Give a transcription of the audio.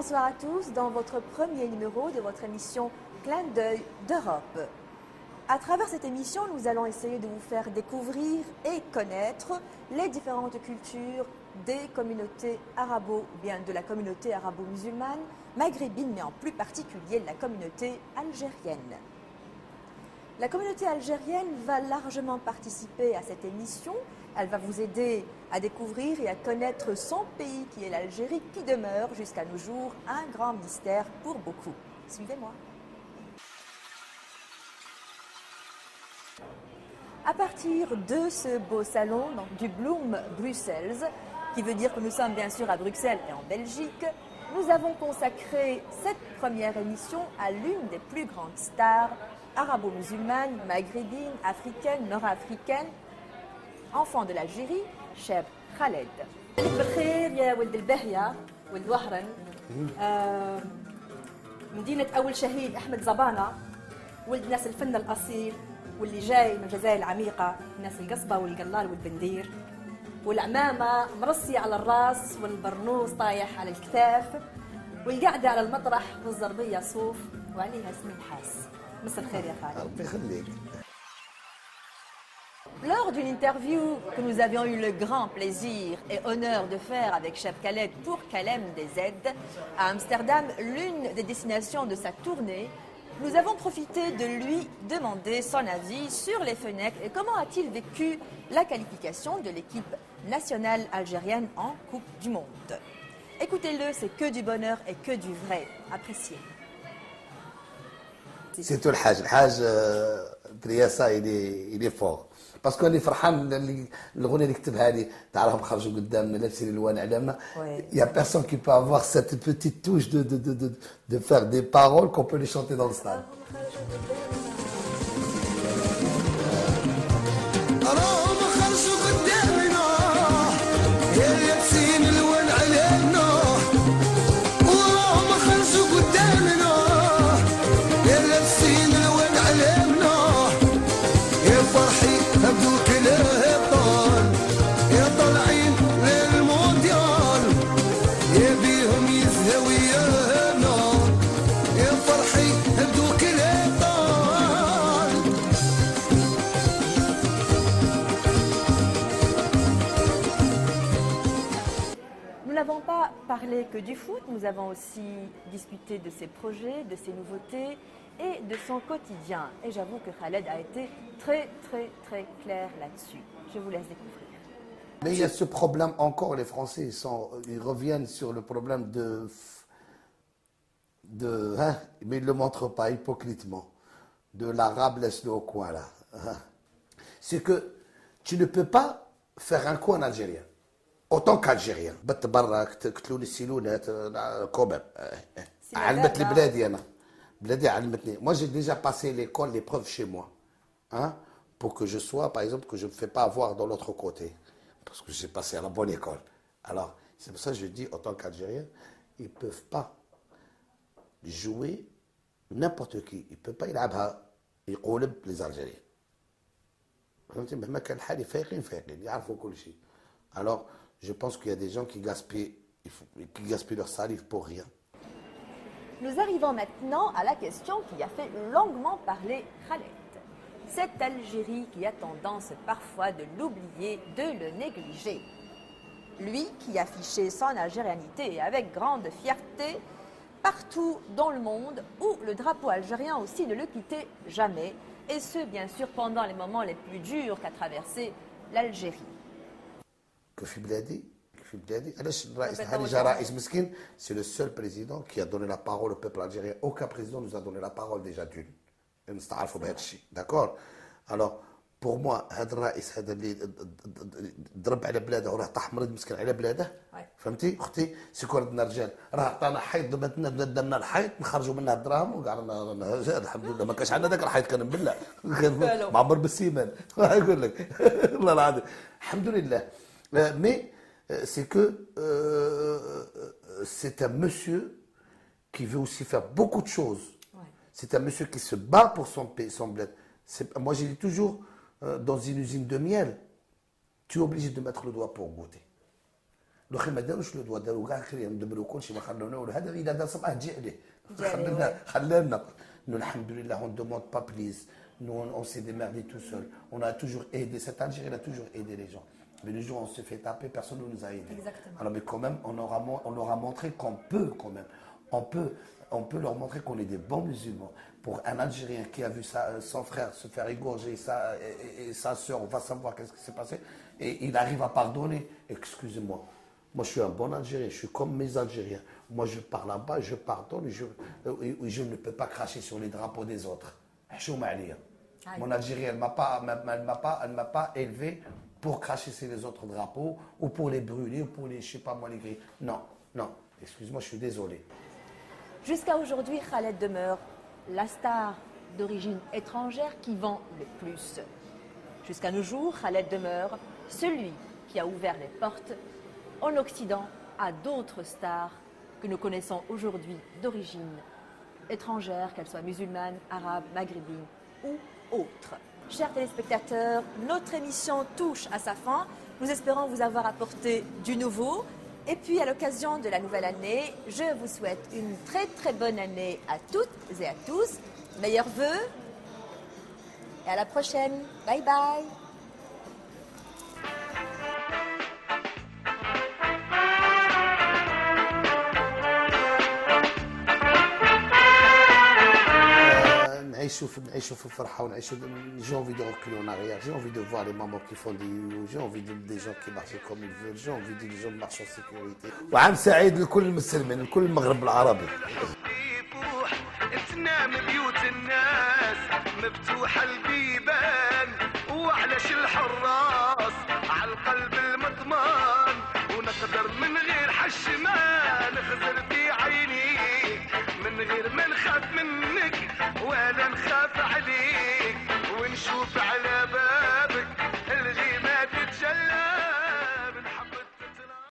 Bonsoir à tous dans votre premier numéro de votre émission Clin d'œil d'Europe. À travers cette émission, nous allons essayer de vous faire découvrir et connaître les différentes cultures des communautés de la communauté arabo-musulmane, maghrébine, mais en plus particulier la communauté algérienne. La communauté algérienne va largement participer à cette émission. Elle va vous aider à découvrir et à connaître son pays qui est l'Algérie, qui demeure jusqu'à nos jours un grand mystère pour beaucoup. Suivez-moi. À partir de ce beau salon, donc du Bloom Brussels, qui veut dire que nous sommes bien sûr à Bruxelles et en Belgique, nous avons consacré cette première émission à l'une des plus grandes stars arabo-musulmanes, maghrébines, africaines, nord-africaines, enfant de l'Algérie, Cheb Khaled. بالخير يا ولد البهية ولد وهران مدينة أول شهيد أحمد زبانة ولد ناس الفن الأصيل واللي جاي من الجزائر العميقة ناس القصبة والقلال والبندير والعمامة مرصية على الراس والبرنوس طايح على الكتاف والقعدة على المطرح والزربية صوف وعليها اسم الحاس. مساء الخير يا خالد. ربي يخليك. Lors d'une interview que nous avions eu le grand plaisir et honneur de faire avec Cheb Khaled pour Kalem des Aides à Amsterdam, l'une des destinations de sa tournée, nous avons profité de lui demander son avis sur les fenêtres et comment a-t-il vécu la qualification de l'équipe nationale algérienne en Coupe du Monde. Écoutez-le, c'est que du bonheur et que du vrai. Appréciez. C'est tout الحاج برياسة il est fort باسكو اللي فرحان الاغنيه اللي كتبها لي تاع راهم خرجوا قدامنا لابسين الوان علامه il y a personne qui peut avoir cette petite touche de faire des paroles qu'on peut les chanter dans le stade. Nous n'avons pas parlé que du foot, nous avons aussi discuté de ses projets, de ses nouveautés et de son quotidien. Et j'avoue que Khaled a été très clair là-dessus. Je vous laisse découvrir. Mais il y a ce problème encore, les Français, ils reviennent sur le problème mais ils ne le montrent pas hypocritement, de l'arabe laisse-le au coin là. C'est que tu ne peux pas faire un coup en algérien. Autant qu'Algérien. Moi j'ai déjà passé l'école, l'épreuve chez moi. Hein, pour que je sois, par exemple, que je ne me fais pas avoir dans l'autre côté. Parce que j'ai passé à la bonne école. Alors, c'est pour ça que je dis, en tant qu'Algérien, ils ne peuvent pas jouer n'importe qui. Ils ne peuvent pas y aller les Algériens. Alors, je pense qu'il y a des gens qui gaspillent leur salive pour rien. Nous arrivons maintenant à la question qui a fait longuement parler Khaled. Cette Algérie qui a tendance parfois de l'oublier, de le négliger. Lui qui affichait son algérianité avec grande fierté partout dans le monde où le drapeau algérien aussi ne le quittait jamais. Et ce, bien sûr, pendant les moments les plus durs qu'a traversé l'Algérie. C'est le seul président qui a donné la parole au peuple algérien. Aucun président nous a donné la parole déjà d'une. D'accord. Alors pour moi هذا الرئيس هذا اللي ضرب على بلاده وراه طاح مريض مسكين على بلاده فهمتي اختي سكر عندنا رجال راه عطانا حيط بدا لنا الحيط نخرجوا منها الدراهم وقعدنا الحمد لله ما كانش عندنا ذاك الحيط كان مبلع معمر بالسيمان يقول لك والله العظيم الحمد لله mais c'est que c'est un monsieur qui veut aussi faire beaucoup de choses. C'est un monsieur qui se bat pour son pays, son bled. Moi, j'ai dit toujours, dans une usine de miel, tu es obligé de mettre le doigt pour goûter. الاخرين ما داروش لو دوا داروا كاع كريم دبروا كلشي ما خلونا والو هذا اذا دار صباح تجي عليه خلينا نو الحمد لله on demande pas plus nous on s'est démerdé tout seul on a toujours aidé cette Algérie a toujours aidé les gens mais le jour où on se fait taper personne ne nous a aidés. Exactement. Alors mais quand même on aura montré qu'on peut quand même on peut leur montrer qu'on est des bons musulmans. Pour un Algérien qui a vu son frère se faire égorger et sa soeur, on va savoir qu'est-ce qui s'est passé. Et il arrive à pardonner. Excusez-moi. Moi, je suis un bon Algérien. Je suis comme mes Algériens. Moi, je pars là-bas, je pardonne. Je ne peux pas cracher sur les drapeaux des autres. Mon Algérie, elle ne m'a pas élevé pour cracher sur les autres drapeaux ou pour les brûler ou pour les, je sais pas moi, les grilles. Non, non. Excuse-moi, je suis désolé. Jusqu'à aujourd'hui, Khaled demeure la star d'origine étrangère qui vend le plus. Jusqu'à nos jours, Khaled demeure celui qui a ouvert les portes en Occident à d'autres stars que nous connaissons aujourd'hui d'origine étrangère, qu'elles soient musulmanes, arabes, maghrébines ou autres. Chers téléspectateurs, notre émission touche à sa fin. Nous espérons vous avoir apporté du nouveau. Et puis, à l'occasion de la nouvelle année, je vous souhaite une très très bonne année à toutes et à tous. Meilleurs vœux et à la prochaine. Bye bye. نعيشوا في الفرحه ونعيشوا j'ai envie de reculer en arrière j'ai envie de voir les mamans qui font j'ai envie des gens qui marchent comme ils veulent j'ai envie des gens qui marchent en sécurité وعام سعيد لكل المسلمين لكل المغرب العربي تنام بيوت الناس مفتوحه البيبان وعلاش الحراس على القلب المطمان ونقدر من غير حش ما نخزر في عينيك من غير ما نخاف منك ولا نخاف عليك